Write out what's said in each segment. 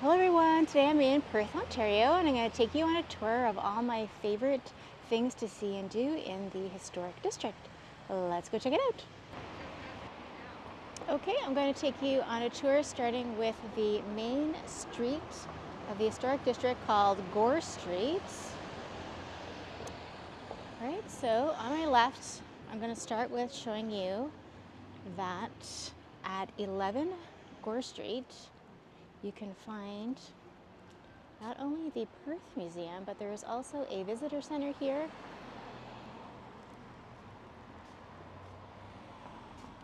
Hello everyone, today I'm in Perth, Ontario, and I'm going to take you on a tour of all my favorite things to see and do in the historic district. Let's go check it out. Okay, I'm going to take you on a tour starting with the main street of the historic district called Gore Street. Alright, so on my left, I'm going to start with showing you that at 11 Gore Street, you can find not only the Perth Museum, but there is also a visitor center here.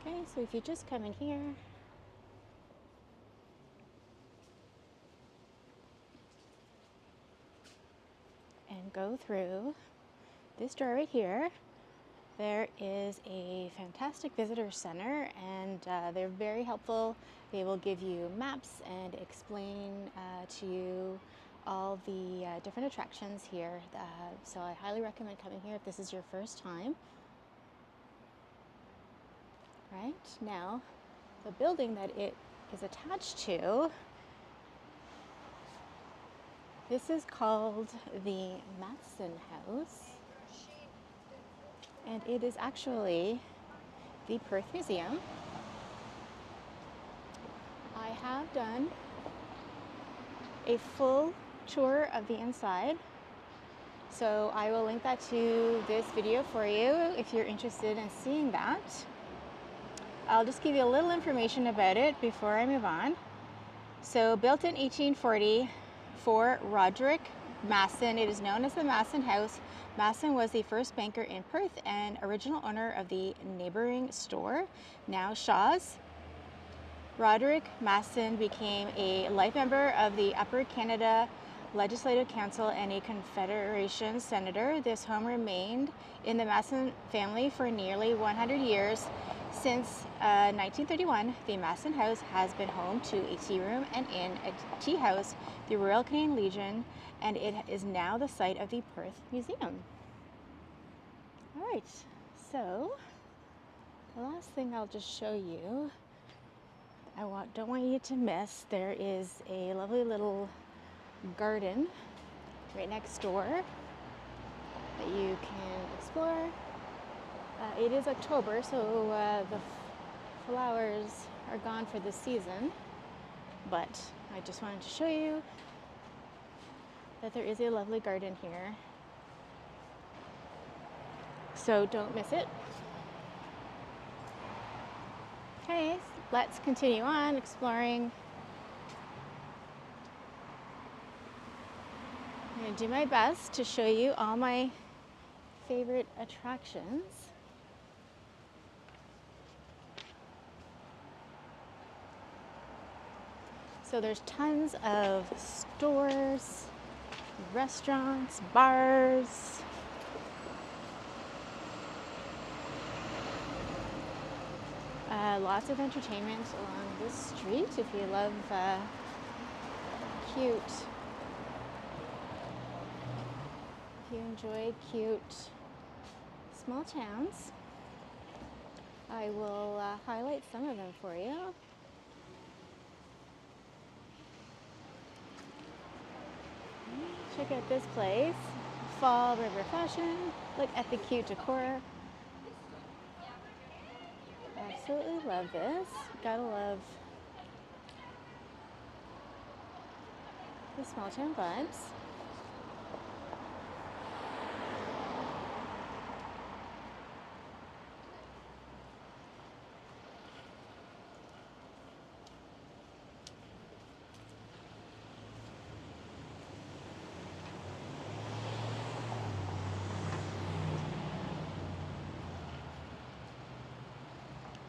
Okay, so if you just come in here, and go through this door right here, there is a fantastic visitor center, and they're very helpful. They will give you maps and explain to you all the different attractions here. So I highly recommend coming here if this is your first time. Right now, the building that it is attached to, this is called the Matheson House. And it is actually the Perth Museum. I have done a full tour of the inside, so I will link that to this video for you if you're interested in seeing that. I'll just give you a little information about it before I move on. So built in 1840 for Roderick Masson, it is known as the Masson House. Masson was the first banker in Perth and original owner of the neighboring store, now Shaw's. Roderick Masson became a life member of the Upper Canada Legislative Council and a Confederation senator. This home remained in the Masson family for nearly 100 years. Since 1931, the Masson House has been home to a tea room and inn, a tea house, the Royal Canadian Legion, and it is now the site of the Perth Museum. All right, so the last thing I'll just show you, don't want you to miss, there is a lovely little garden right next door that you can explore. It is October, so the flowers are gone for the season, but I just wanted to show you that there is a lovely garden here, so don't miss it. Okay, let's continue on exploring. I'm going to do my best to show you all my favorite attractions. So there's tons of stores, restaurants, bars. Lots of entertainment along this street if you love if you enjoy cute small towns. I will highlight some of them for you. Check out this place, Fall River Fashion. Look at the cute decor. Absolutely love this. Gotta love the small town vibes.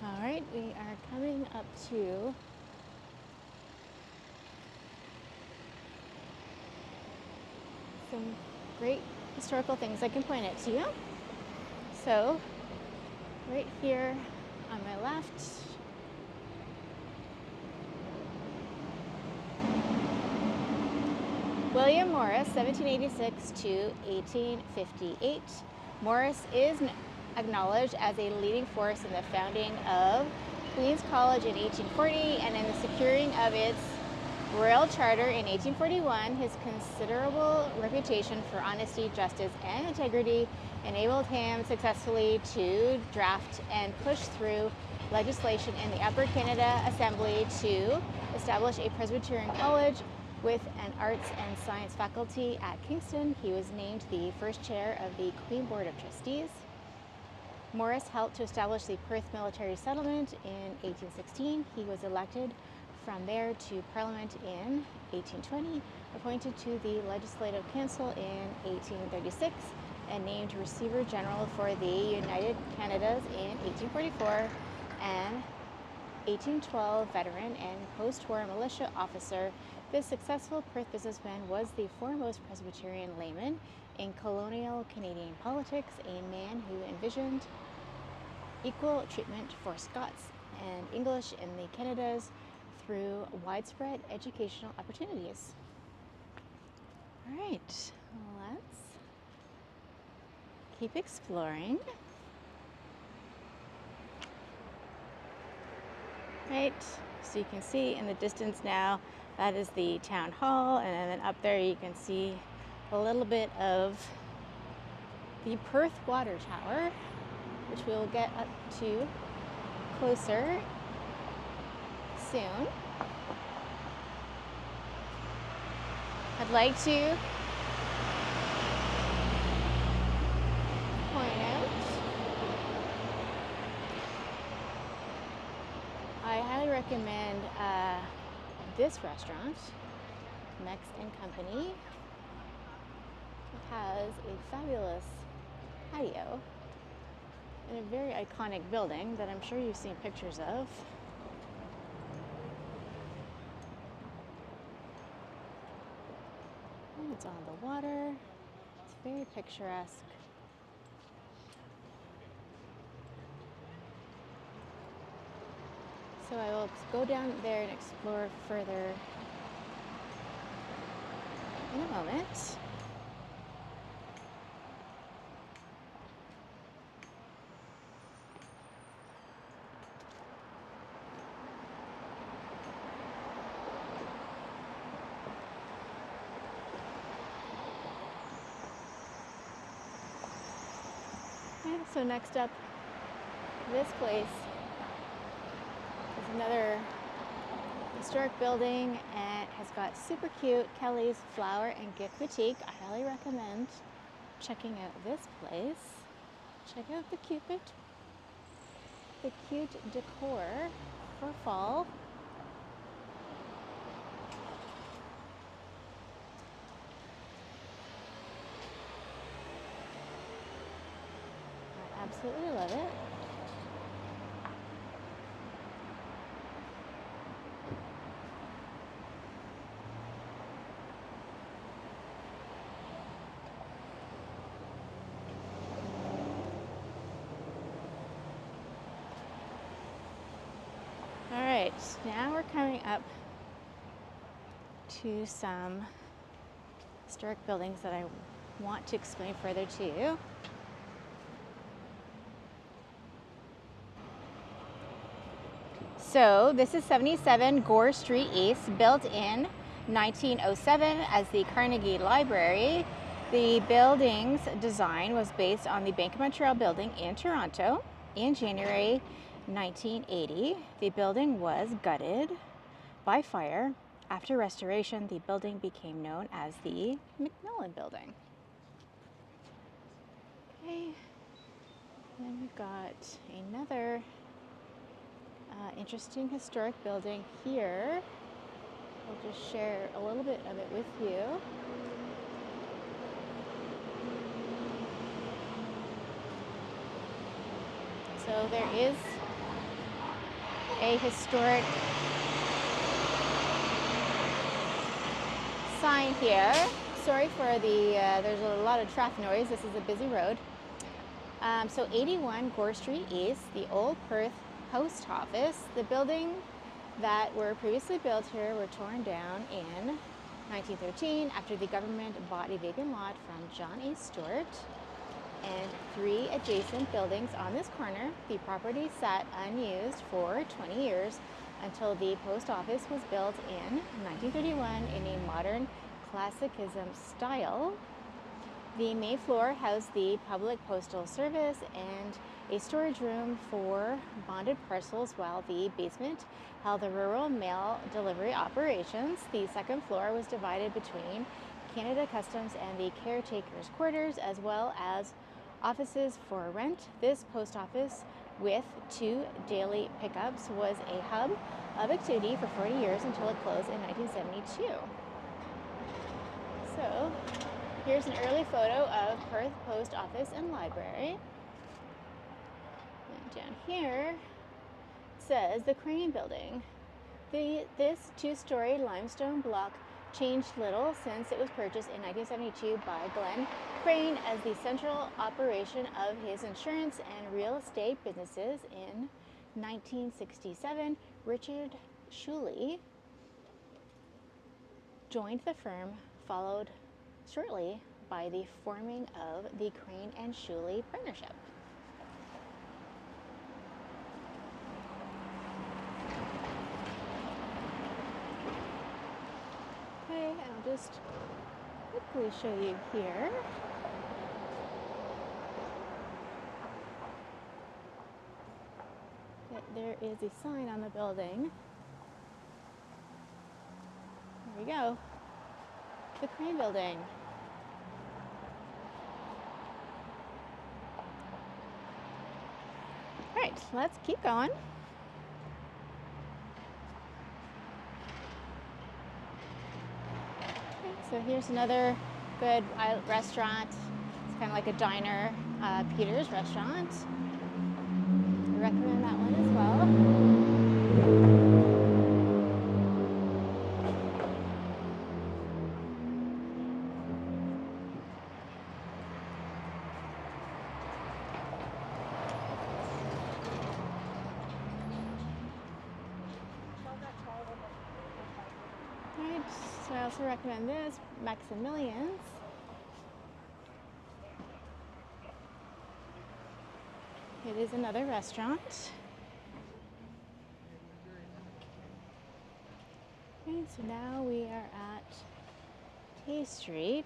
All right, we are coming up to some great historical things I can point out to you. So, right here on my left, William Morris, 1786 to 1858. Morris is acknowledged as a leading force in the founding of Queen's College in 1840 and in the securing of its royal charter in 1841, his considerable reputation for honesty, justice, and integrity enabled him successfully to draft and push through legislation in the Upper Canada Assembly to establish a Presbyterian college with an arts and science faculty at Kingston. He was named the first chair of the Queen Board of Trustees. Morris helped to establish the Perth military settlement in 1816. He was elected from there to Parliament in 1820, appointed to the Legislative Council in 1836, and named Receiver General for the United Canadas in 1844, and 1812 veteran and post-war militia officer. This successful Perth businessman was the foremost Presbyterian layman in colonial Canadian politics, a man who envisioned equal treatment for Scots and English in the Canadas through widespread educational opportunities. All right, let's keep exploring. Right, so you can see in the distance now, that is the town hall, and then up there you can see a little bit of the Perth Water Tower, which we'll get up to closer soon. I'd like to point out, I highly recommend this restaurant, Mex and Company. It has a fabulous patio in a very iconic building that I'm sure you've seen pictures of. And it's on the water. It's very picturesque. So I will go down there and explore further in a moment. And so next up, this place is another historic building, and it has got super cute Kelly's Flower and Gift Boutique. I highly recommend checking out this place. Check out the cute decor for fall. I absolutely love it. All right, now we're coming up to some historic buildings that I want to explain further to you. So this is 77 Gore Street East, built in 1907 as the Carnegie Library. The building's design was based on the Bank of Montreal building in Toronto. In January 1980, the building was gutted by fire. After restoration, the building became known as the Macmillan Building. Okay, then we've got another interesting historic building here. I'll just share a little bit of it with you. So there is a historic sign here. Sorry for the, there's a lot of traffic noise. This is a busy road. So 81 Gore Street East, the old Perth Post Office. The building that were previously built here were torn down in 1913 after the government bought a vacant lot from John A. Stewart and 3 adjacent buildings on this corner. The property sat unused for 20 years until the post office was built in 1931 in a modern classicism style. The main floor housed the public postal service and a storage room for bonded parcels, while the basement held the rural mail delivery operations. The second floor was divided between Canada Customs and the caretaker's quarters, as well as offices for rent. This post office, with 2 daily pickups, was a hub of activity for 40 years until it closed in 1972. So here's an early photo of Perth Post Office and Library. And down here it says the Crane Building. This 2-story limestone block changed little since it was purchased in 1972 by Glenn Crane as the central operation of his insurance and real estate businesses. In 1967, Richard Shuley joined the firm, followed shortly by the forming of the Crane and Shuley partnership. Okay, I'll just quickly show you here. That there is a sign on the building. There we go. The Crane Building. All right, let's keep going. Okay, so here's another good restaurant. It's kind of like a diner, Peter's Restaurant. I recommend that one as well. Right, so I also recommend this, Maximilian's. It is another restaurant. Okay, so now we are at Tay Street.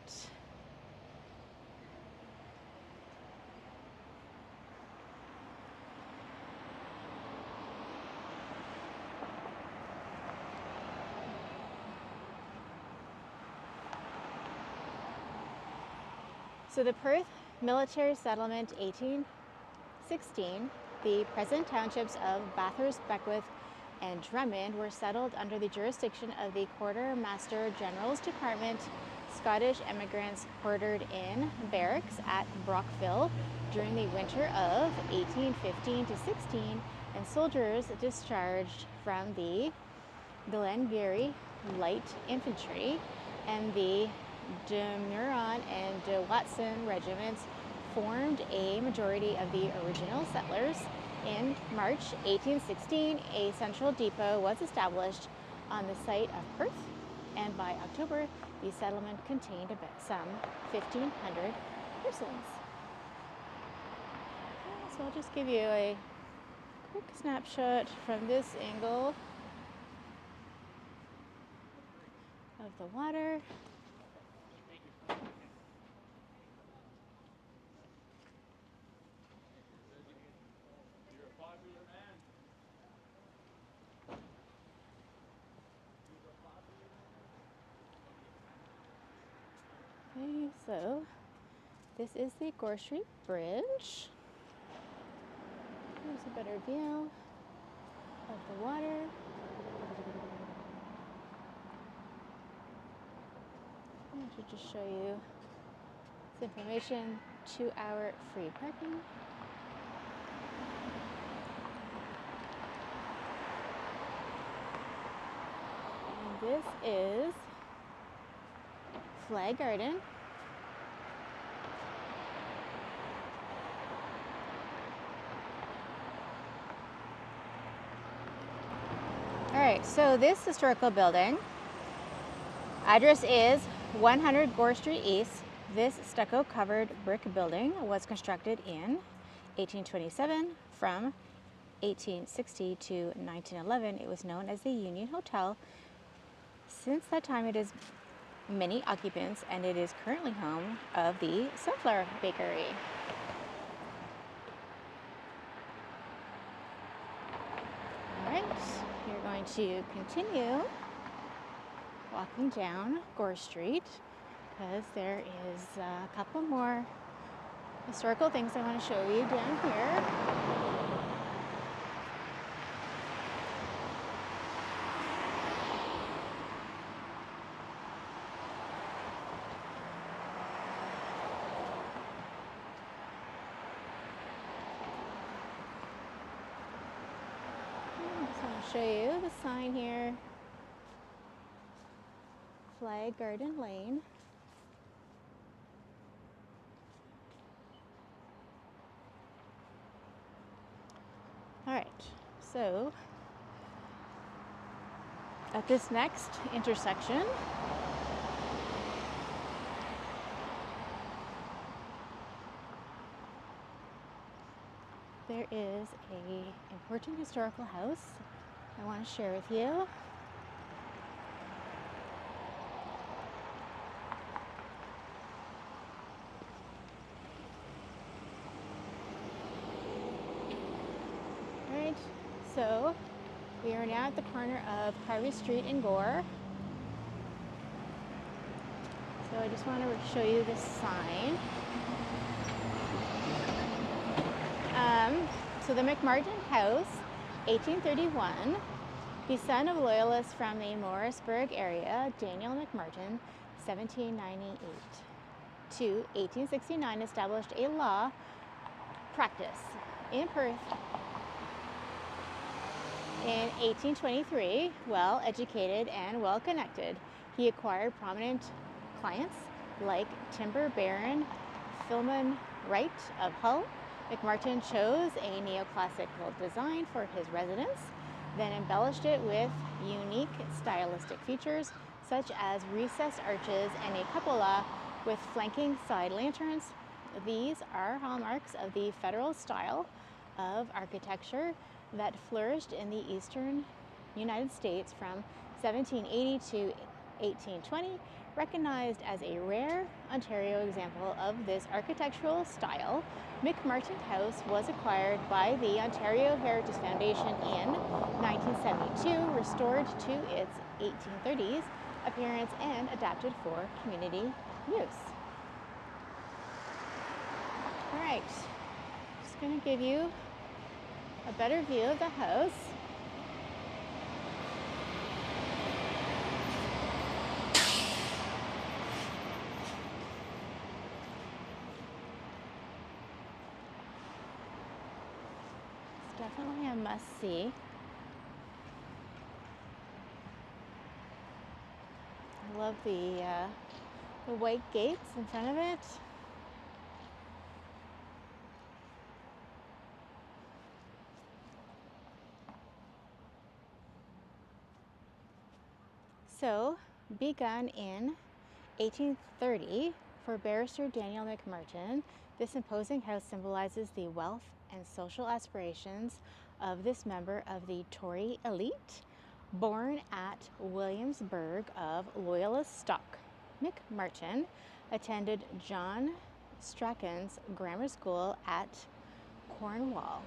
So the Perth Military Settlement, 1816, the present townships of Bathurst, Beckwith, and Drummond were settled under the jurisdiction of the Quartermaster General's Department. Scottish emigrants quartered in barracks at Brockville during the winter of 1815 to 16, and soldiers discharged from the Glengarry Light Infantry and the De Meuron and De Watson regiments formed a majority of the original settlers. In March 1816, a central depot was established on the site of Perth, and by October, the settlement contained some 1,500 persons. So I'll just give you a quick snapshot from this angle of the water. Okay, so this is the Gore Street Bridge. Here's a better view of the water. I should just show you this information, 2-hour free parking. And this is Flag Garden. All right, so this historical building, address is 100 Gore Street East. This stucco-covered brick building was constructed in 1827 from 1860 to 1911, it was known as the Union Hotel. Since that time, it has many occupants, and it is currently home of the Sunflower Bakery. All right, you're going to continue walking down Gore Street because there is a couple more historical things I want to show you down here. I just want to show you the sign here. Flag Garden Lane. All right, so at this next intersection, there is an important historical house I want to share with you. Alright, so we are now at the corner of Harvey Street and Gore. So I just want to show you this sign. So the McMartin House, 1831, the son of loyalists from the Morrisburg area, Daniel McMartin, 1798 to 1869, established a law practice in Perth. In 1823, well educated and well connected, he acquired prominent clients like timber baron Philemon Wright of Hull. McMartin chose a neoclassical design for his residence, then embellished it with unique stylistic features such as recessed arches and a cupola with flanking side lanterns. These are hallmarks of the federal style of architecture that flourished in the eastern United States from 1780 to 1820, recognized as a rare Ontario example of this architectural style. McMartin House was acquired by the Ontario Heritage Foundation in 1972, restored to its 1830s appearance and adapted for community use. All right, just going to give you a better view of the house. It's definitely a must-see. I love the white gates in front of it. So, begun in 1830 for barrister Daniel McMartin, this imposing house symbolizes the wealth and social aspirations of this member of the Tory elite. Born at Williamsburg of Loyalist stock, McMartin attended John Strachan's grammar school at Cornwall.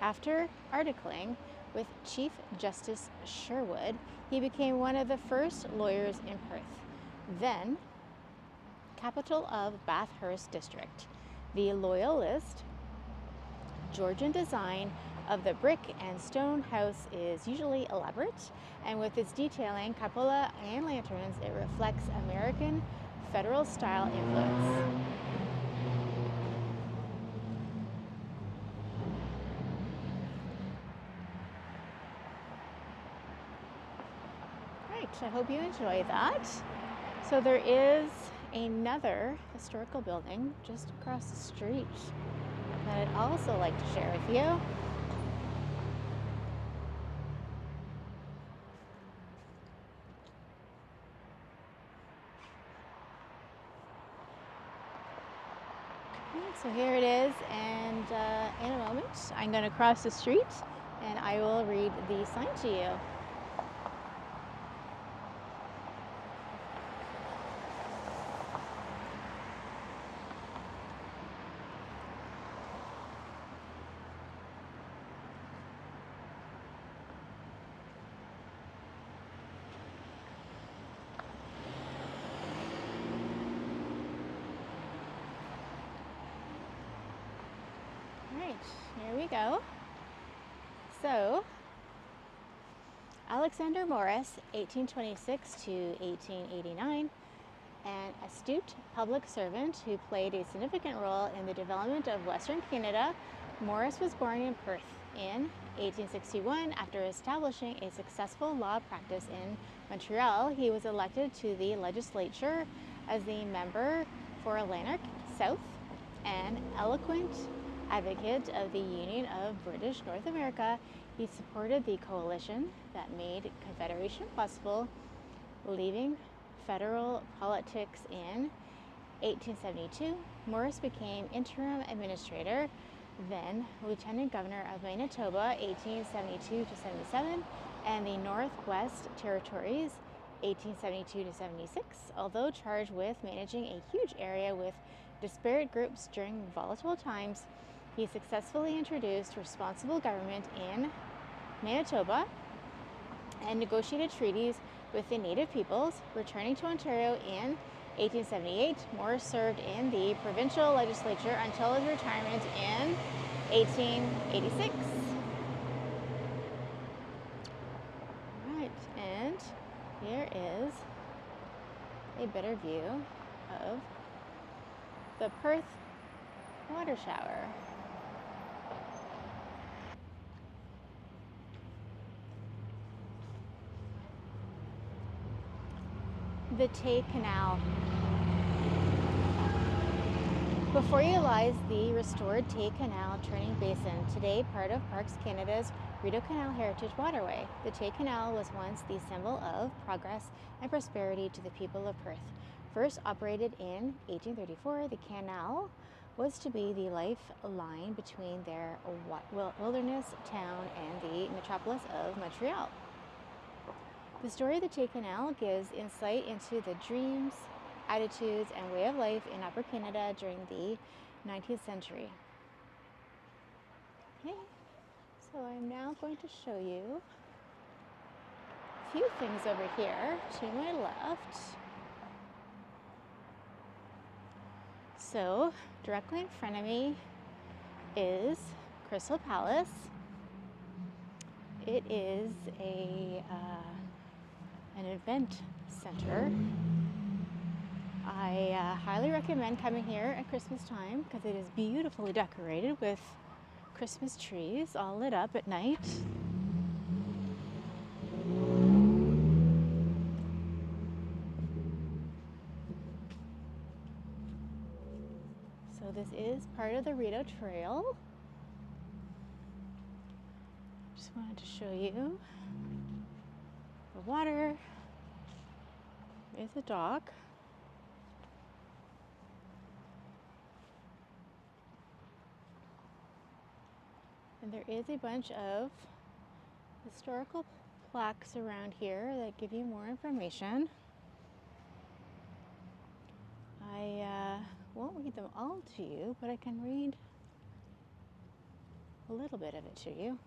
After articling with Chief Justice Sherwood, he became one of the first lawyers in Perth, then capital of Bathurst District. The Loyalist Georgian design of the brick and stone house is usually elaborate, and with its detailing, cupola, and lanterns, it reflects American federal style influence. Right, I hope you enjoy that. So there is another historical building just across the street that I'd also like to share with you. So here it is, and in a moment I'm going to cross the street and I will read the sign to you. Alright, here we go. So, Alexander Morris, 1826 to 1889, an astute public servant who played a significant role in the development of Western Canada, Morris was born in Perth in 1861. After establishing a successful law practice in Montreal, he was elected to the legislature as the member for Lanark South, an eloquent advocate of the Union of British North America. He supported the coalition that made Confederation possible. Leaving federal politics in 1872, Morris became interim administrator, then Lieutenant Governor of Manitoba, 1872 to 77, and the Northwest Territories, 1872 to 76. Although charged with managing a huge area with disparate groups during volatile times, he successfully introduced responsible government in Manitoba and negotiated treaties with the native peoples. Returning to Ontario in 1878, Morris served in the provincial legislature until his retirement in 1886. All right, and here is a better view of the Perth water shower. The Tay Canal. Before you lies the restored Tay Canal turning basin, today part of Parks Canada's Rideau Canal Heritage Waterway. The Tay Canal was once the symbol of progress and prosperity to the people of Perth. First operated in 1834, the canal was to be the lifeline between their wilderness town and the metropolis of Montreal. The story of the Tay Canal gives insight into the dreams, attitudes, and way of life in Upper Canada during the 19th century. Okay, so I'm now going to show you a few things over here to my left. So, directly in front of me is Crystal Palace. It is an event center. I highly recommend coming here at Christmas time because it is beautifully decorated with Christmas trees all lit up at night. So this is part of the Rideau Trail. Just wanted to show you the water. There's the dock. And there is a bunch of historical plaques around here that give you more information. I won't read them all to you, but I can read a little bit of it to you.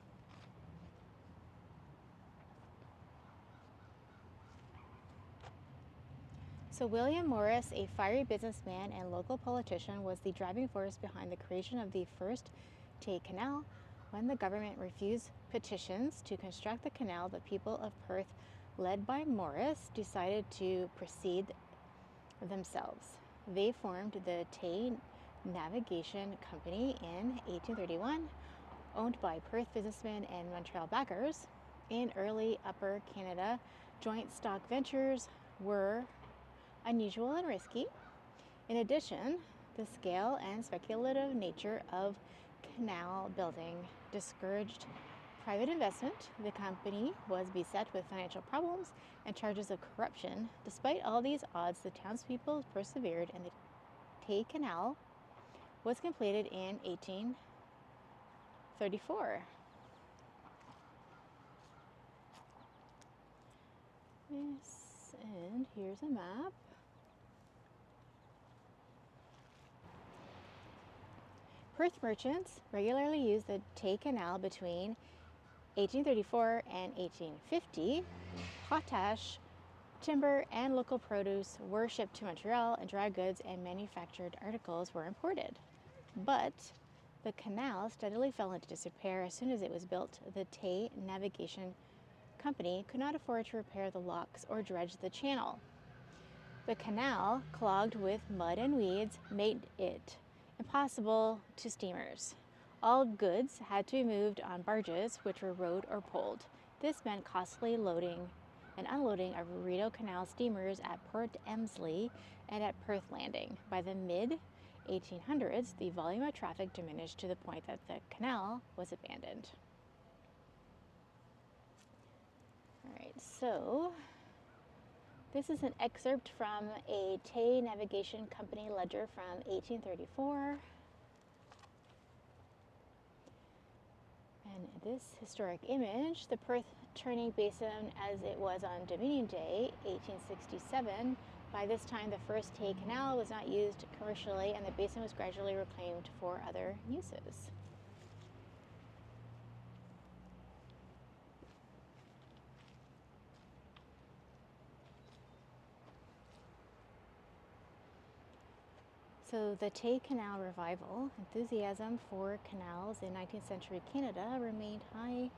So William Morris, a fiery businessman and local politician, was the driving force behind the creation of the first Tay Canal. When the government refused petitions to construct the canal, the people of Perth, led by Morris, decided to proceed themselves. They formed the Tay Navigation Company in 1831, owned by Perth businessmen and Montreal backers. In early Upper Canada, joint stock ventures were unusual and risky. In addition, the scale and speculative nature of canal building discouraged private investment. The company was beset with financial problems and charges of corruption. Despite all these odds, the townspeople persevered, and the Tay Canal was completed in 1834. Yes, and here's a map. Perth merchants regularly used the Tay Canal between 1834 and 1850. Potash, timber, and local produce were shipped to Montreal, and dry goods and manufactured articles were imported. But the canal steadily fell into disrepair as soon as it was built. The Tay Navigation Company could not afford to repair the locks or dredge the channel. The canal, clogged with mud and weeds, made it impossible to steamers. All goods had to be moved on barges, which were rowed or poled. This meant costly loading and unloading of Rideau Canal steamers at Port Emsley and at Perth Landing. By the mid-1800s, the volume of traffic diminished to the point that the canal was abandoned. All right, so this is an excerpt from a Tay Navigation Company ledger from 1834. And this historic image, the Perth turning basin as it was on Dominion Day, 1867. By this time, the first Tay Canal was not used commercially, and the basin was gradually reclaimed for other uses. So the Tay Canal revival, enthusiasm for canals in 19th century Canada remained high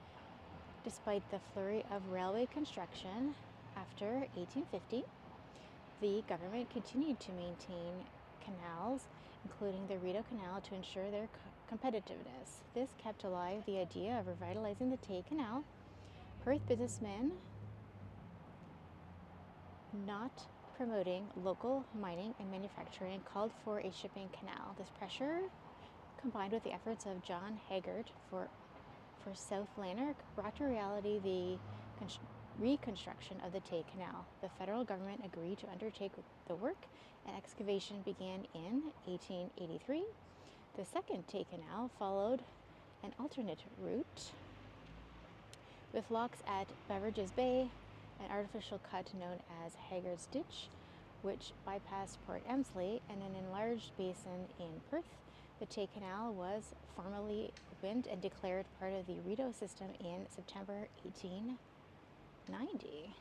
despite the flurry of railway construction after 1850. The government continued to maintain canals, including the Rideau Canal, to ensure their competitiveness. This kept alive the idea of revitalizing the Tay Canal. Perth businessmen not promoting local mining and manufacturing called for a shipping canal. This pressure, combined with the efforts of John Haggart for South Lanark, brought to reality the reconstruction of the Tay Canal. The federal government agreed to undertake the work, and excavation began in 1883. The second Tay Canal followed an alternate route with locks at Beveridge's Bay, an artificial cut known as Haggart's Ditch, which bypassed Port Emsley, and an enlarged basin in Perth. The Tay Canal was formally opened and declared part of the Rideau system in September 1890.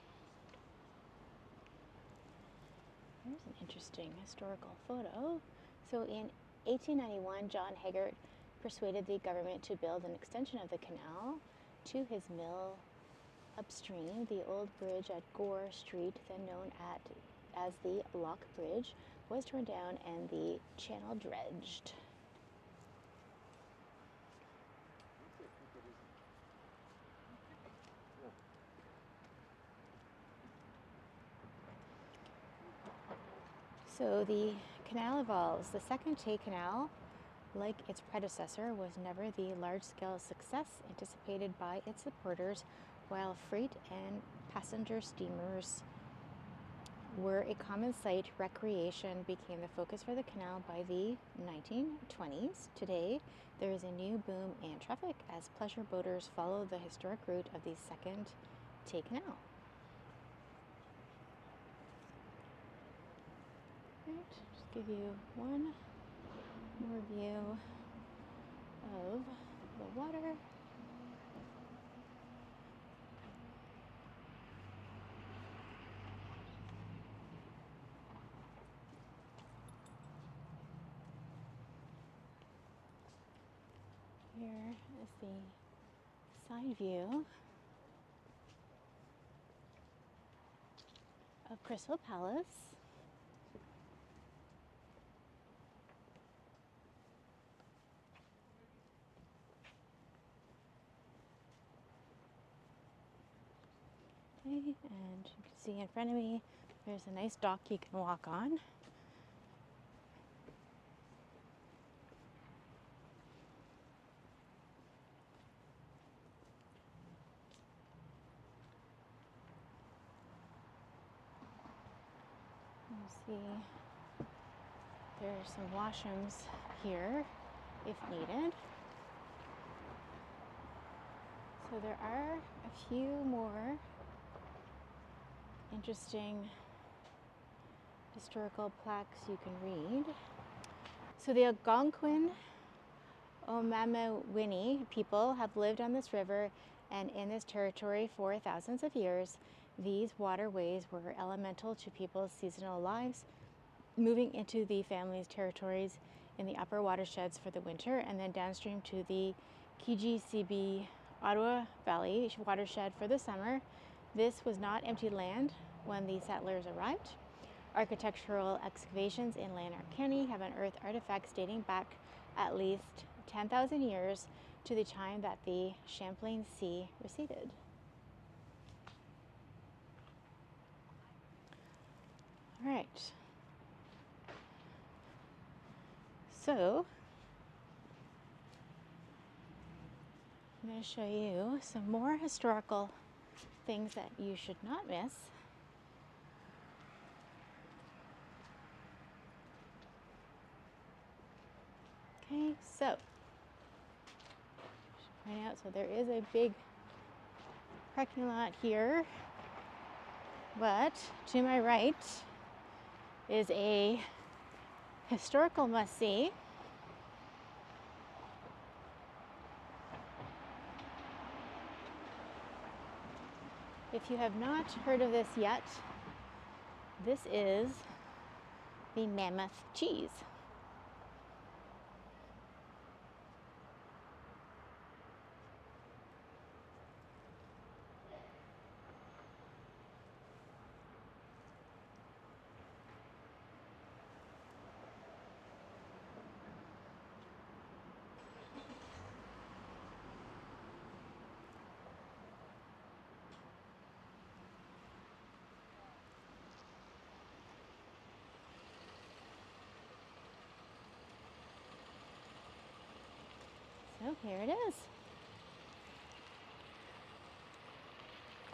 Here's an interesting historical photo. So in 1891, John Haggart persuaded the government to build an extension of the canal to his mill upstream. The old bridge at Gore Street, then known as the Lock Bridge, was torn down and the channel dredged. So the canal evolves. The second Tay Canal, like its predecessor, was never the large-scale success anticipated by its supporters. While freight and passenger steamers were a common sight, recreation became the focus for the canal by the 1920s. Today, there is a new boom in traffic as pleasure boaters follow the historic route of the second Tay Canal. Right, just give you one more view of the water. Here is the side view of Crystal Palace. Okay, and you can see in front of me, there's a nice dock you can walk on. You see there are some washrooms here if needed. So there are a few more interesting historical plaques you can read. So the Algonquin Omamawini people have lived on this river and in this territory for thousands of years. These waterways were elemental to people's seasonal lives, moving into the family's territories in the upper watersheds for the winter and then downstream to the Kijisibi Ottawa Valley watershed for the summer. This was not empty land when the settlers arrived. Architectural excavations in Lanark County have unearthed artifacts dating back at least 10,000 years to the time that the Champlain Sea receded. All right. So, I'm going to show you some more historical things that you should not miss. Okay, so point out, so there is a big parking lot here, but to my right is a historical must-see. If you have not heard of this yet, this is the Mammoth Cheese. So here it is.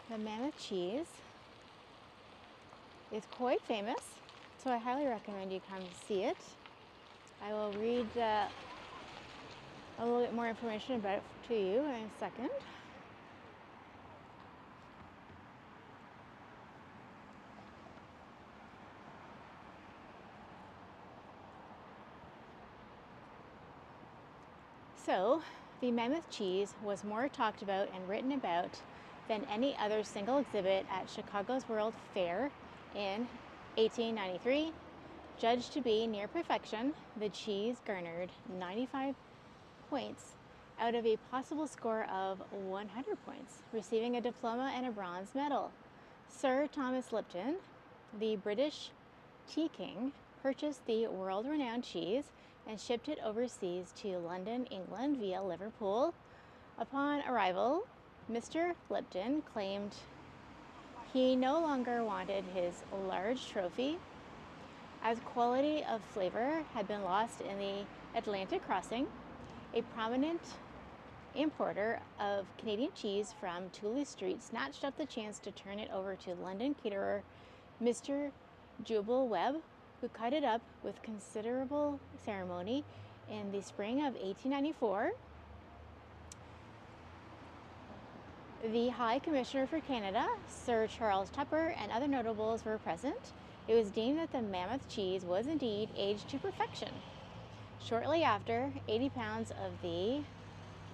The Mammoth Cheese is quite famous, so I highly recommend you come to see it. I will read a little bit more information about it to you in a second. So, the Mammoth Cheese was more talked about and written about than any other single exhibit at Chicago's World Fair in 1893. Judged to be near perfection, the cheese garnered 95 points out of a possible score of 100 points, receiving a diploma and a bronze medal. Sir Thomas Lipton, the British tea king, purchased the world-renowned cheese and shipped it overseas to London, England via Liverpool. Upon arrival, Mr. Lipton claimed he no longer wanted his large trophy, as quality of flavor had been lost in the Atlantic crossing. A prominent importer of Canadian cheese from Tooley Street snatched up the chance to turn it over to London caterer Mr. Jubal Webb, who cut it up with considerable ceremony in the spring of 1894. The High Commissioner for Canada, Sir Charles Tupper, and other notables were present. It was deemed that the Mammoth cheese was indeed aged to perfection. Shortly after, 80 pounds of the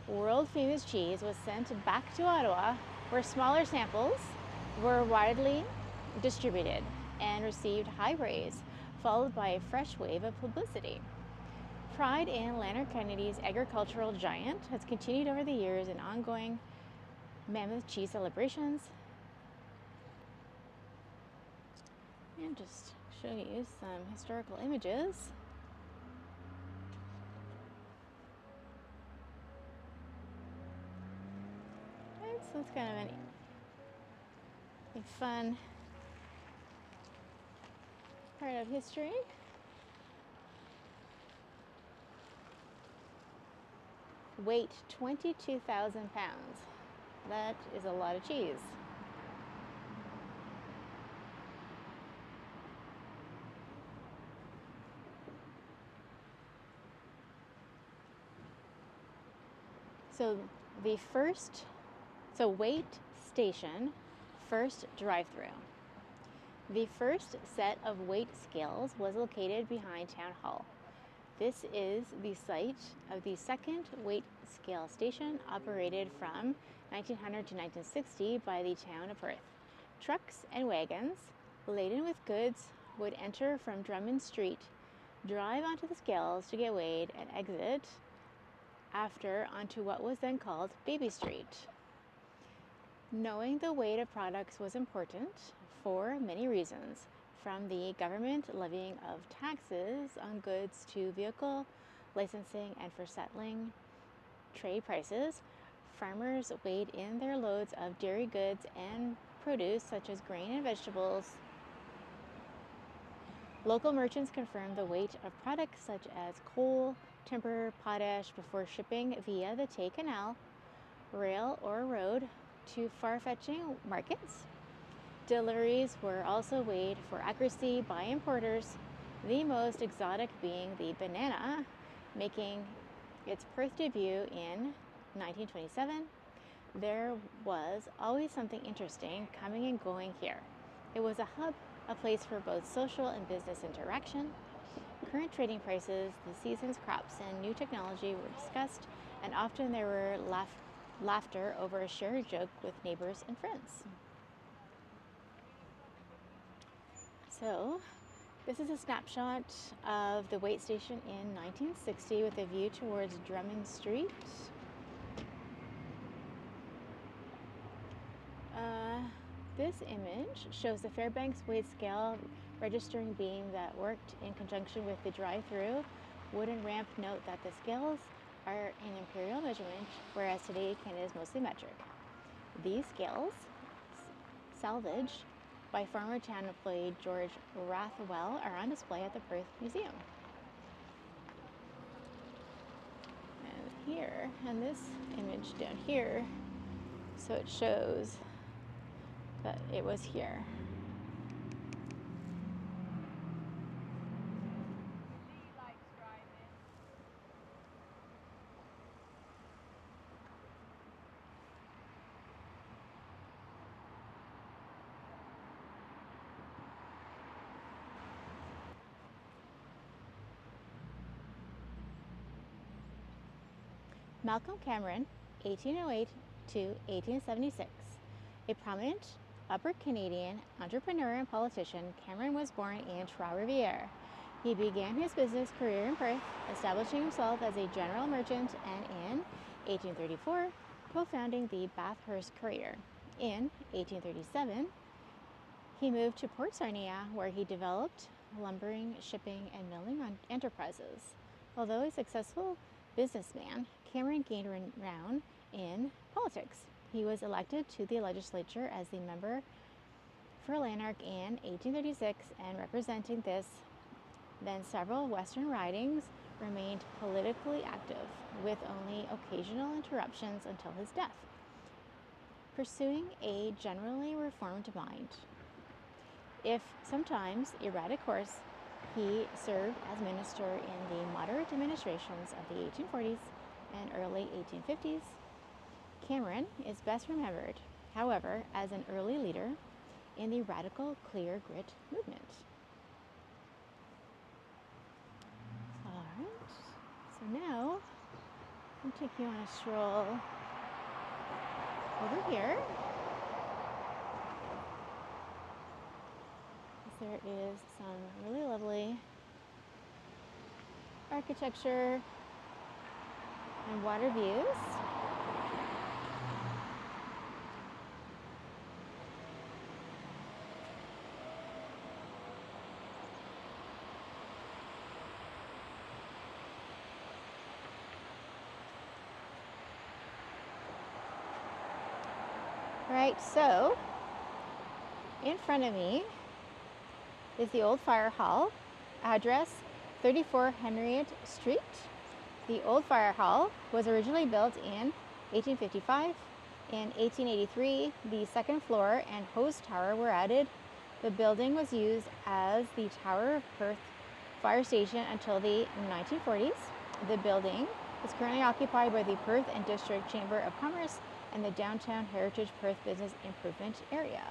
world-famous cheese was sent back to Ottawa, where smaller samples were widely distributed and received high praise, followed by a fresh wave of publicity. Pride in Lanark County's agricultural giant has continued over the years in ongoing Mammoth cheese celebrations. And just show you some historical images. Right, so it's kind of a fun part of history. Weight 22,000 pounds. That is a lot of cheese. So wait station, first drive-through. The first set of weight scales was located behind Town Hall. This is the site of the second weight scale station, operated from 1900 to 1960 by the town of Perth. Trucks and wagons laden with goods would enter from Drummond Street, drive onto the scales to get weighed, and exit after onto what was then called Baby Street. Knowing the weight of products was important for many reasons, from the government levying of taxes on goods to vehicle licensing and for settling trade prices. Farmers weighed in their loads of dairy goods and produce such as grain and vegetables. Local merchants confirmed the weight of products such as coal, timber, potash before shipping via the Tay Canal, rail or road to far-fetching markets. Deliveries were also weighed for accuracy by importers, the most exotic being the banana, making its Perth debut in 1927. There was always something interesting coming and going here. It was a hub, a place for both social and business interaction. Current trading prices, the season's crops, and new technology were discussed, and often there were laughter over a shared joke with neighbors and friends. So, this is a snapshot of the weight station in 1960 with a view towards Drummond Street. This image shows the Fairbanks weight scale registering beam that worked in conjunction with the drive-through wooden ramp. Note that the scales are in imperial measurement, whereas today Canada is mostly metric. These scales, salvaged by former town employee George Rathwell, are on display at the Perth Museum. And here, and this image down here, so it shows that it was here. Malcolm Cameron, 1808 to 1876. A prominent Upper Canadian entrepreneur and politician, Cameron was born in Trois-Rivières. He began his business career in Perth, establishing himself as a general merchant, and in 1834, co-founding the Bathurst Courier. In 1837, he moved to Port Sarnia, where he developed lumbering, shipping, and milling enterprises. Although a successful businessman, Cameron gained renown in politics. He was elected to the legislature as the member for Lanark in 1836, and representing this, then several western ridings, remained politically active, with only occasional interruptions until his death, pursuing a generally reformed mind. If sometimes erratic course, he served as minister in the moderate administrations of the 1840s and early 1850s. Cameron is best remembered, however, as an early leader in the radical clear grit movement. All right, so now I'll take you on a stroll over here. There is some really lovely architecture and water views. Right, so in front of me is the old fire hall, address 34 Henriette Street. The old fire hall was originally built in 1855. In 1883, the second floor and hose tower were added. The building was used as the Tower of Perth Fire Station until the 1940s. The building is currently occupied by the Perth and District Chamber of Commerce and the Downtown Heritage Perth Business Improvement Area.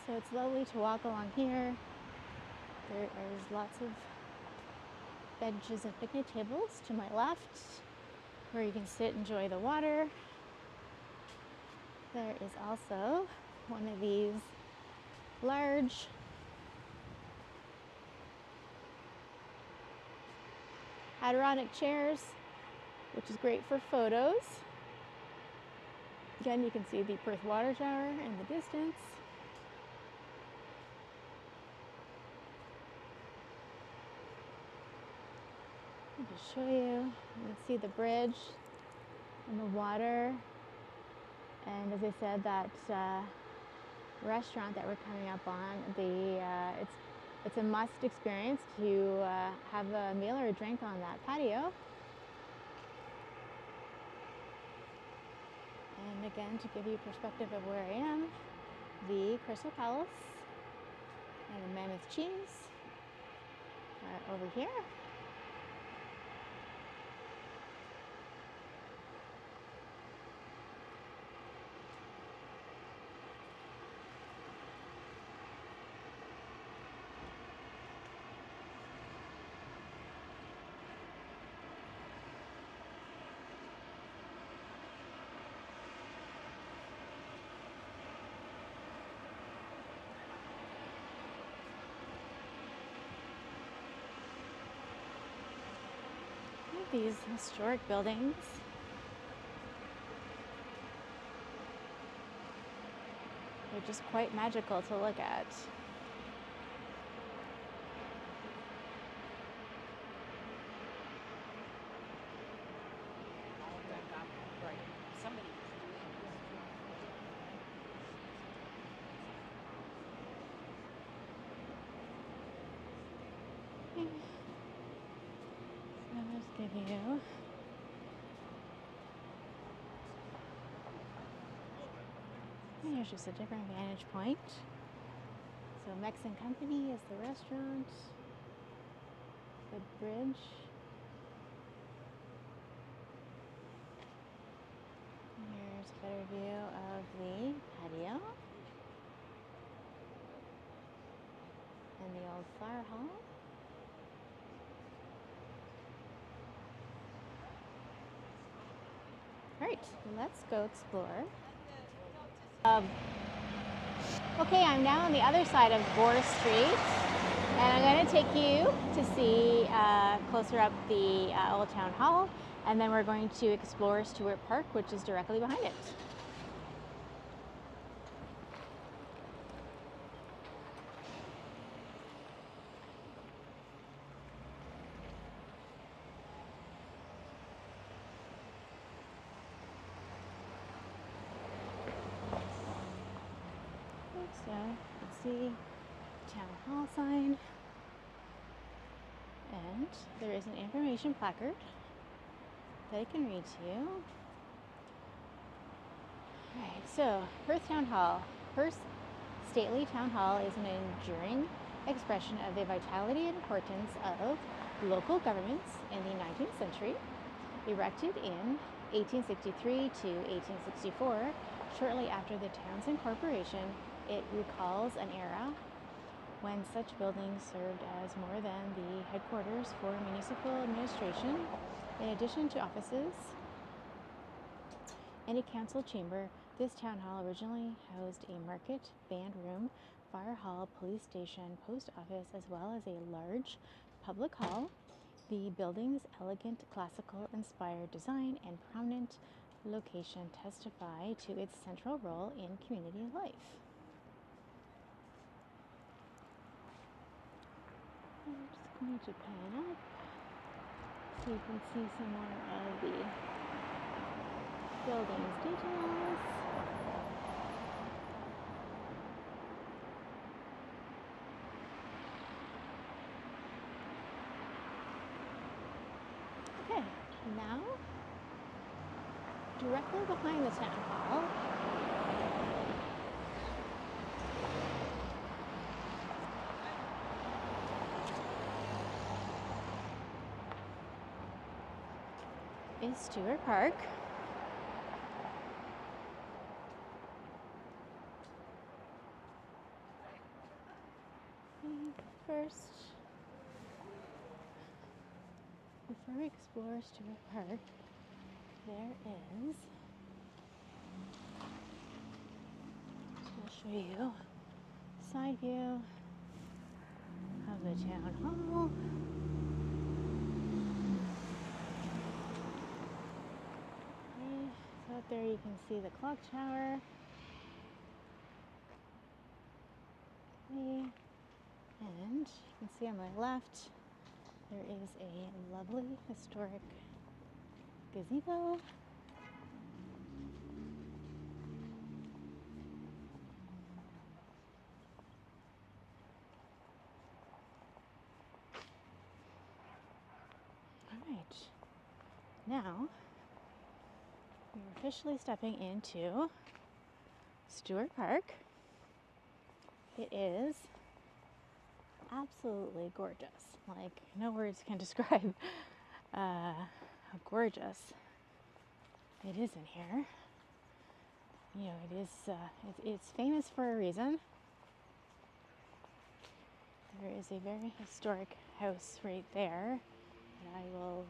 So it's lovely to walk along here. There is lots of benches and picnic tables to my left where you can sit and enjoy the water. There is also one of these large Adirondack chairs, which is great for photos. Again, you can see the Perth Water Tower in the distance. I'll just show you. You can see the bridge and the water. And as I said, that restaurant that we're coming up on, it's a must experience to have a meal or a drink on that patio. And again, to give you perspective of where I am, the Crystal Palace and the Mammoth Cheese are over here. These historic buildings. They're just quite magical to look at. Give you and here's just a different vantage point. So Mexican Company is the restaurant, the bridge. Here's a better view of the patio and the old fire hall. All right, let's go explore. Okay, I'm now on the other side of Gore Street, and I'm going to take you to see closer up the Old Town Hall, and then we're going to explore Stewart Park, which is directly behind it. So let's see Town Hall sign, and there is an information placard that I can read to you. Alright, so Perth Town Hall. Perth's stately Town Hall is an enduring expression of the vitality and importance of local governments in the 19th century. Erected in 1863 to 1864, shortly after the town's incorporation, it recalls an era when such buildings served as more than the headquarters for municipal administration. In addition to offices and a council chamber, this town hall originally housed a market, band room, fire hall, police station, post office, as well as a large public hall. The building's elegant, classical inspired design and prominent location testify to its central role in community life. I'm just going to pan up so you can see some more of the building's details. Okay, now directly behind the town hall is Stewart Park. first, before we explore Stewart Park, there is, I'll show you side view of the town hall. Okay, so out there you can see the clock tower. Okay, and you can see on my left there is a lovely historic gazebo. Alright, now we're officially stepping into Stewart Park. It is absolutely gorgeous. Like, no words can describe how gorgeous it is in here. You know, it is, it's famous for a reason. There is a very historic house right there that I will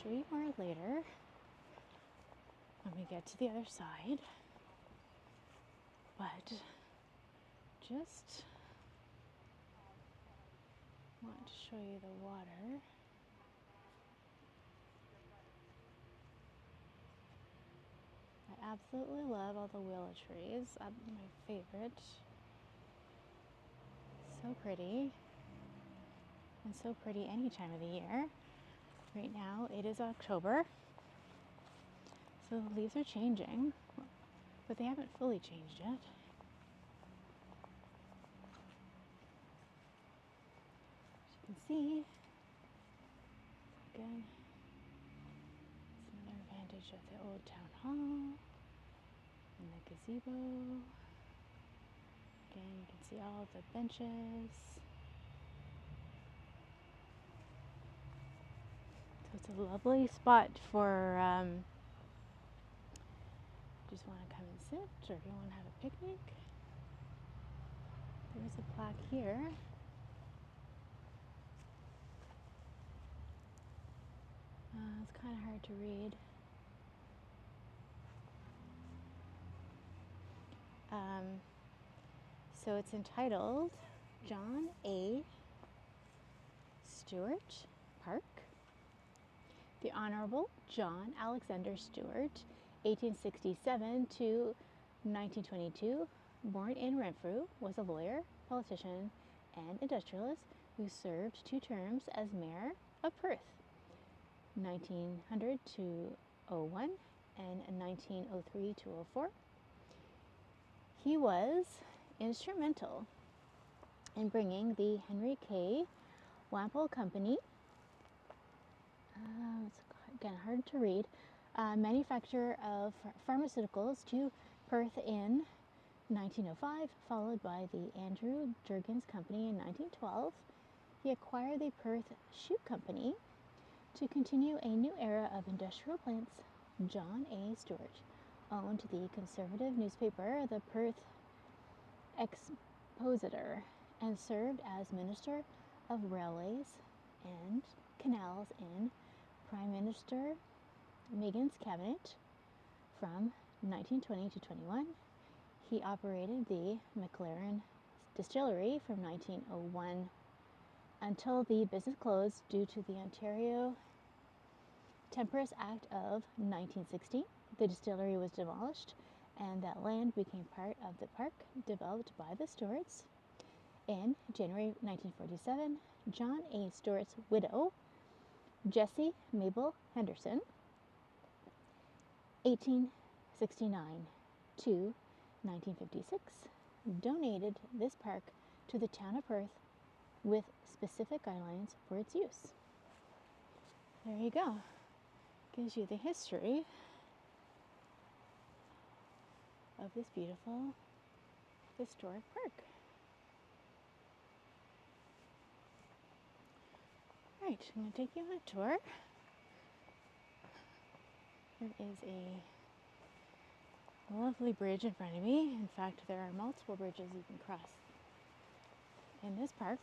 show you more later when we get to the other side. But just want to show you the water. I absolutely love all the willow trees. My favorite. So pretty. And so pretty any time of the year. Right now it is October, so the leaves are changing, but they haven't fully changed yet. As you can see, again, it's another advantage of the old town hall and the gazebo. Again, you can see all the benches. So it's a lovely spot for just want to come and sit, or if you want to have a picnic. There's a plaque here. It's kind of hard to read. So it's entitled John A. Stewart Park. The Honorable John Alexander Stewart, 1867 to 1922, born in Renfrew, was a lawyer, politician, and industrialist who served 2 terms as mayor of Perth, 1900 to 01 and 1903 to 04. He was instrumental in bringing the Henry K. Wample Company, it's again hard to read, manufacturer of pharmaceuticals to Perth in 1905, followed by the Andrew Jurgens Company in 1912. He acquired the Perth Shoe Company to continue a new era of industrial plants. John A. Stewart owned the conservative newspaper, the Perth Expositor, and served as Minister of Railways and Canals in Prime Minister Meighan's cabinet from 1920 to 21. He operated the McLaren distillery from 1901 until the business closed due to the Ontario Temperance Act of 1960. The distillery was demolished and that land became part of the park developed by the Stewarts. In January 1947, John A. Stewart's widow, Jessie Mabel Henderson, 1869 to 1956, donated this park to the town of Perth with specific guidelines for its use. There you go. Gives you the history of this beautiful historic park. Right, I'm going to take you on a tour. There is a lovely bridge in front of me. In fact, there are multiple bridges you can cross in this park.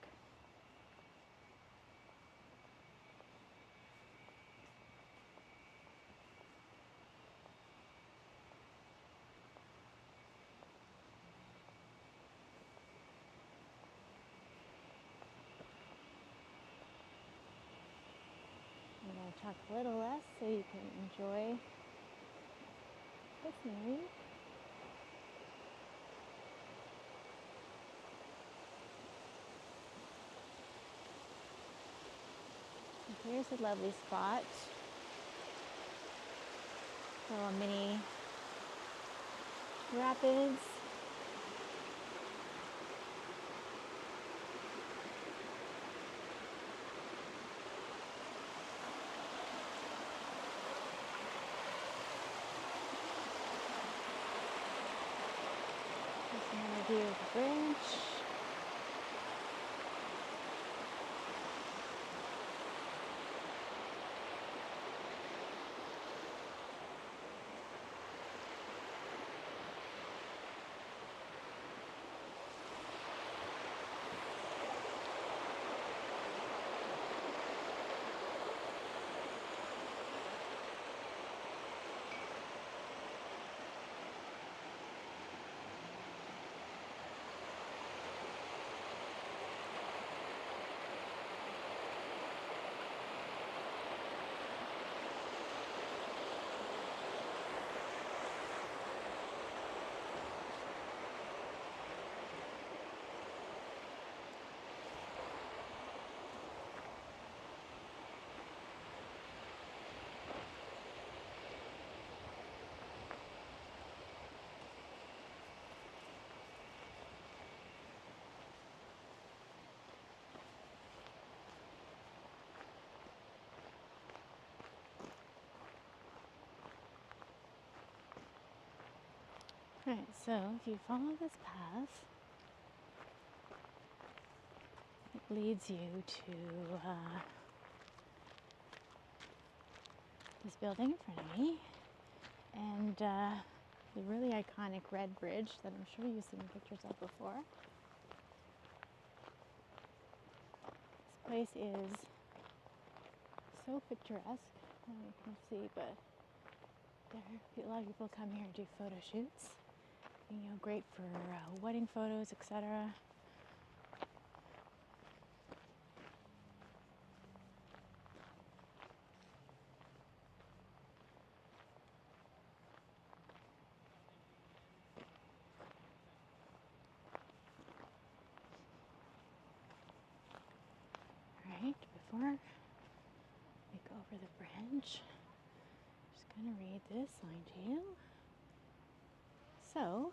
I'm going to talk a little less so you can enjoy the scenery. Here's a lovely spot for a mini rapids. Here's another view of the bridge. Alright, so if you follow this path, it leads you to this building in front of me, and the really iconic red bridge that I'm sure you've seen pictures of before. This place is so picturesque. I don't know if you can see, but a lot of people come here and do photo shoots. You know, great for wedding photos, etc. Alright, before we go over the bridge, I'm just going to read this line to you. So,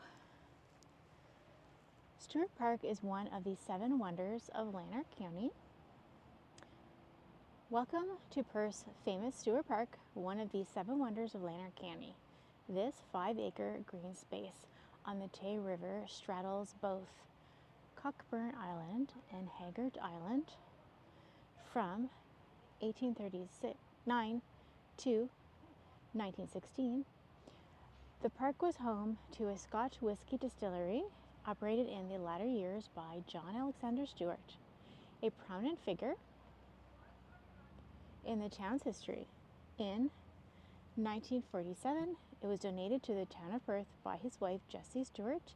Stewart Park is one of the 7 wonders of Lanark County. Welcome to Perth's famous Stewart Park, one of the 7 wonders of Lanark County. This 5-acre green space on the Tay River straddles both Cockburn Island and Haggard Island. From 1839 to 1916, the park was home to a Scotch whiskey distillery operated in the latter years by John Alexander Stewart, a prominent figure in the town's history. In 1947, it was donated to the town of Perth by his wife Jessie Stewart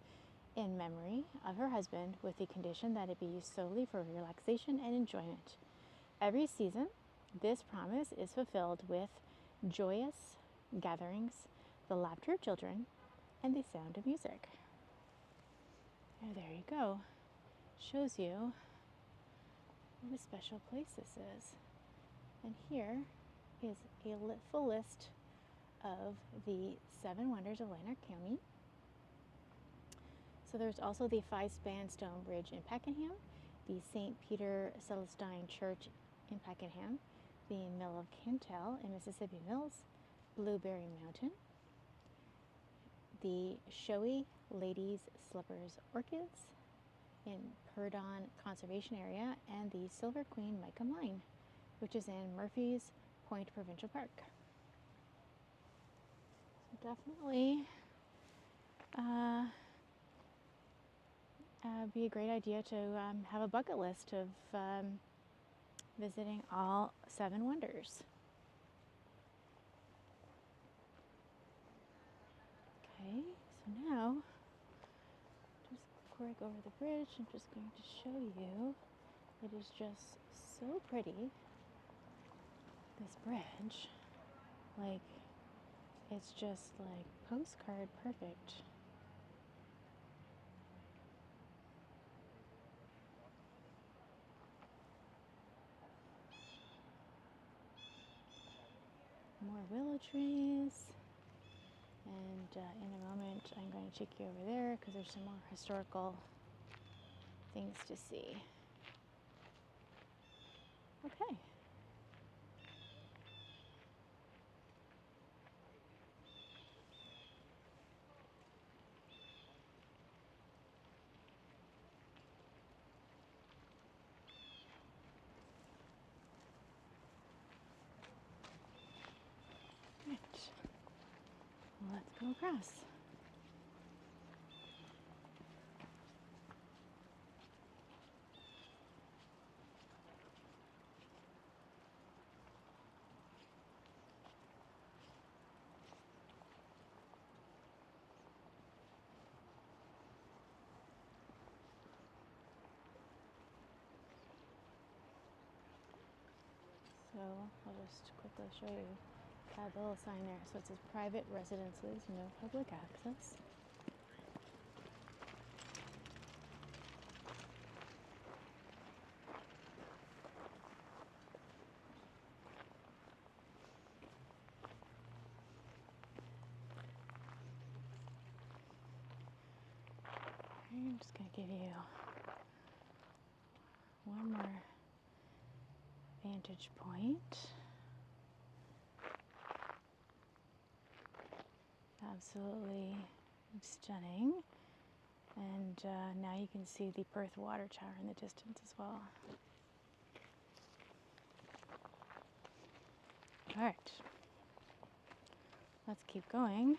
in memory of her husband, with the condition that it be used solely for relaxation and enjoyment. Every season, this promise is fulfilled with joyous gatherings, the laughter of children, and the sound of music. And there you go. Shows you what a special place this is. And here is a full list of the 7 wonders of Lanark County. So there's also the 5-span stone bridge in Pakenham, the St. Peter Celestine Church in Pakenham, the Mill of Cantal in Mississippi Mills, Blueberry Mountain, the Showy Ladies Slippers Orchids in Purdon Conservation Area, and the Silver Queen Mica Mine, which is in Murphy's Point Provincial Park. So definitely be a great idea to have a bucket list of visiting all 7 wonders. Okay, so now, just before I go over the bridge, I'm just going to show you. It is just so pretty, this bridge. Like, it's just like postcard perfect. More willow trees. And in a moment, I'm going to take you over there because there's some more historical things to see. Okay. Right. Let's go across. So I'll just quickly show you that little sign there. So it says private residences, no public access. I'm just going to give you one more vantage point. Absolutely stunning. And now you can see the Perth water tower in the distance as well. All right, let's keep going.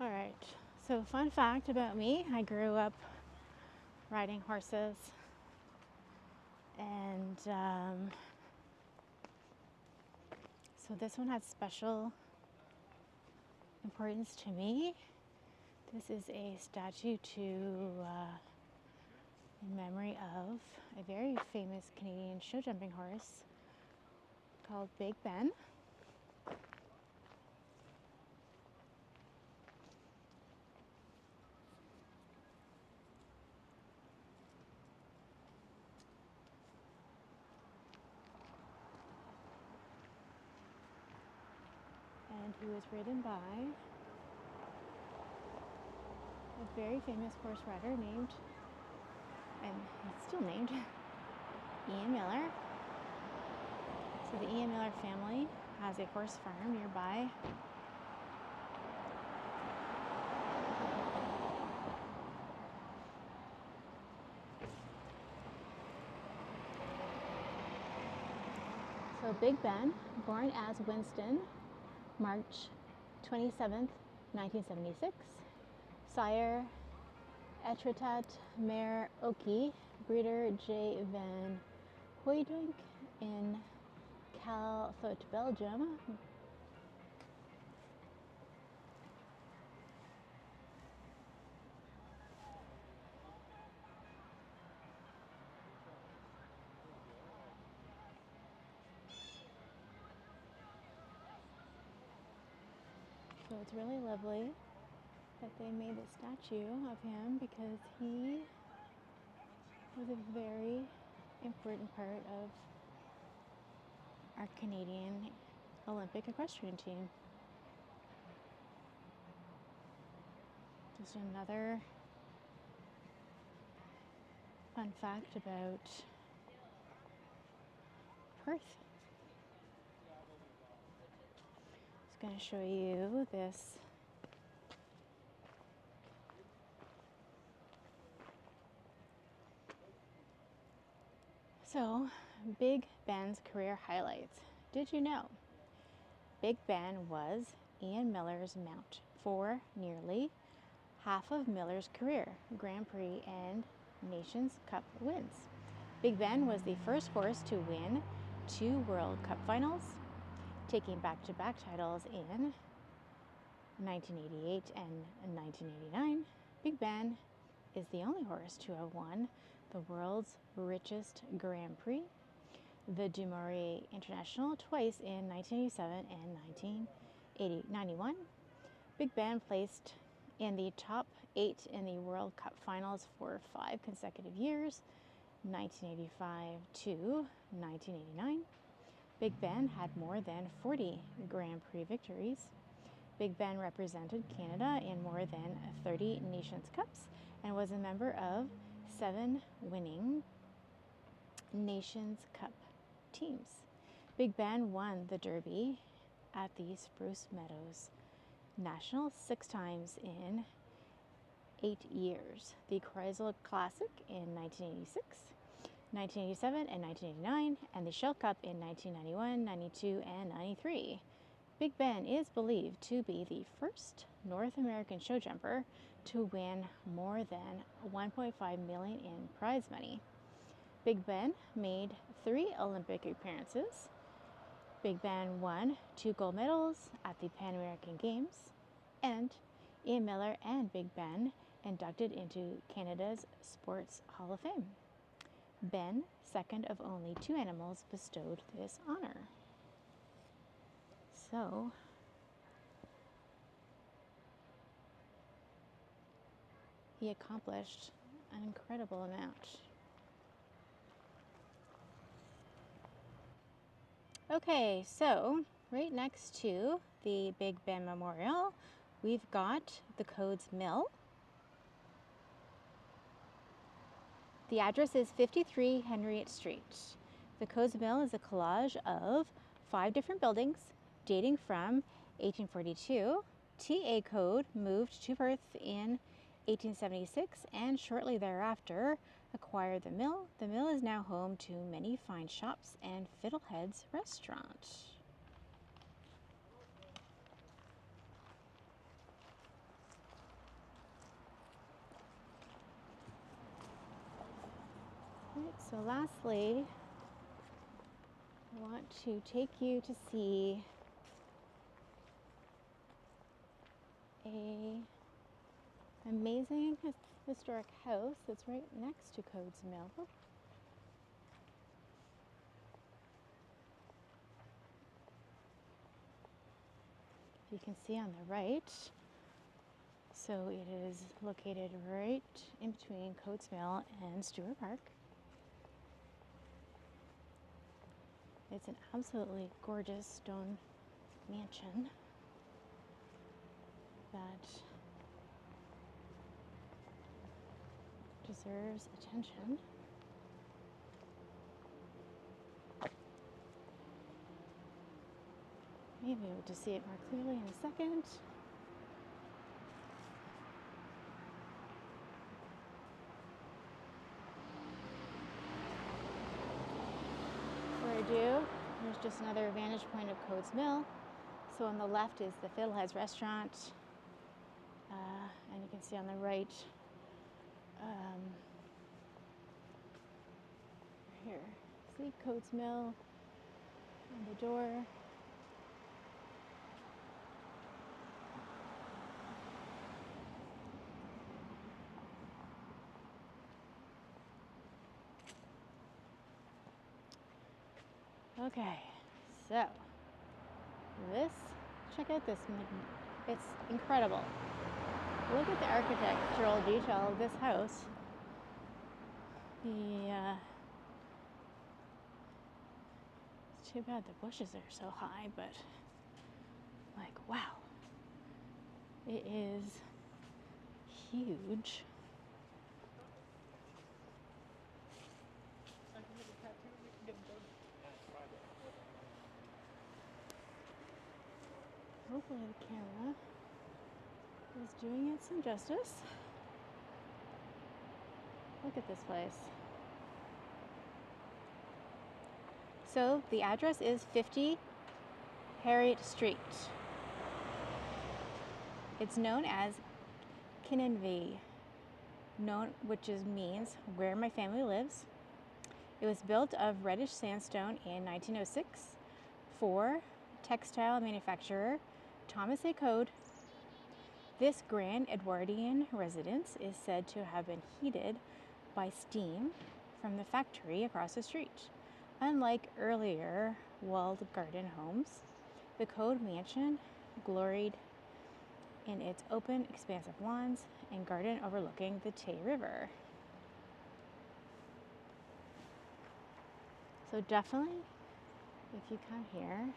All right, so fun fact about me, I grew up riding horses, and so this one has special importance to me. This is a statue in memory of a very famous Canadian show jumping horse called Big Ben. And he was ridden by a very famous horse rider named, and he's still named, Ian Miller. So the Ian Miller family has a horse farm nearby. So Big Ben, born as Winston, March 27th, 1976. Sire Etretat Mare Oki, breeder J. van Hooydonk in Calthot, Belgium. So it's really lovely that they made a statue of him because he was a very important part of our Canadian Olympic equestrian team. Just another fun fact about Perth. Just going to show you this. So, Big Ben's career highlights. Did you know Big Ben was Ian Miller's mount for nearly half of Miller's career, Grand Prix and Nations Cup wins? Big Ben was the first horse to win 2 World Cup finals, taking back-to-back titles in 1988 and 1989. Big Ben is the only horse to have won the world's richest Grand Prix, the Du Maurier International, twice in 1987 and 1991. Big Ben placed in the top 8 in the World Cup finals for 5 consecutive years, 1985 to 1989. Big Ben had more than 40 Grand Prix victories. Big Ben represented Canada in more than 30 Nations Cups and was a member of 7 winning Nations Cup teams. Big Ben won the Derby at the Spruce Meadows National 6 times in 8 years. The Kreisel Classic in 1986, 1987 and 1989, and the Shell Cup in 1991, 92 and 93. Big Ben is believed to be the first North American show jumper to win more than $1.5 million in prize money. Big Ben made 3 Olympic appearances. Big Ben won 2 gold medals at the Pan American Games, and Ian Miller and Big Ben inducted into Canada's Sports Hall of Fame. Ben, second of only 2 animals bestowed this honor. So, he accomplished an incredible amount. Okay, so right next to the Big Ben Memorial, we've got the Codes Mill. The address is 53 Henriette Street. The Codes Mill is a collage of 5 different buildings dating from 1842. TA Code moved to Perth in 1876 and shortly thereafter acquired the mill. The mill is now home to many fine shops and Fiddlehead's restaurant. Right, so lastly, I want to take you to see a amazing historic house that's right next to Codes Mill. You can see on the right, so it is located right in between Codes Mill and Stewart Park. It's an absolutely gorgeous stone mansion that deserves attention. Maybe we'll just see it more clearly in a second. Before I do, here's just another vantage point of Codes Mill. So on the left is the Fiddlehead's restaurant, and you can see on the right, here, see Codes Mill on the door. Okay, so check out this, it's incredible. Look at the architectural detail of this house. It's too bad the bushes are so high, but like, wow, it is huge. hopefully the camera is doing it some justice. Look at this place. So the address is 50 Harriet Street. It's known as Kinninvie, which means where my family lives. It was built of reddish sandstone in 1906 for textile manufacturer Thomas A. Code. This grand Edwardian residence is said to have been heated by steam from the factory across the street. Unlike earlier walled garden homes, the Code mansion gloried in its open, expansive lawns and garden overlooking the Tay River. So definitely, if you come here,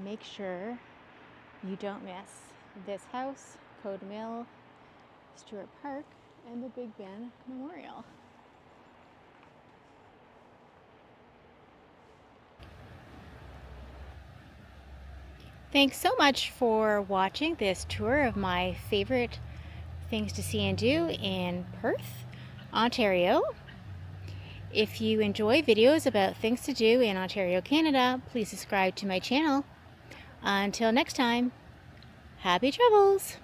make sure you don't miss this house, Code Mill, Stewart Park, and the Big Ben Memorial. Thanks so much for watching this tour of my favorite things to see and do in Perth, Ontario. If you enjoy videos about things to do in Ontario, Canada, please subscribe to my channel. Until next time, happy travels!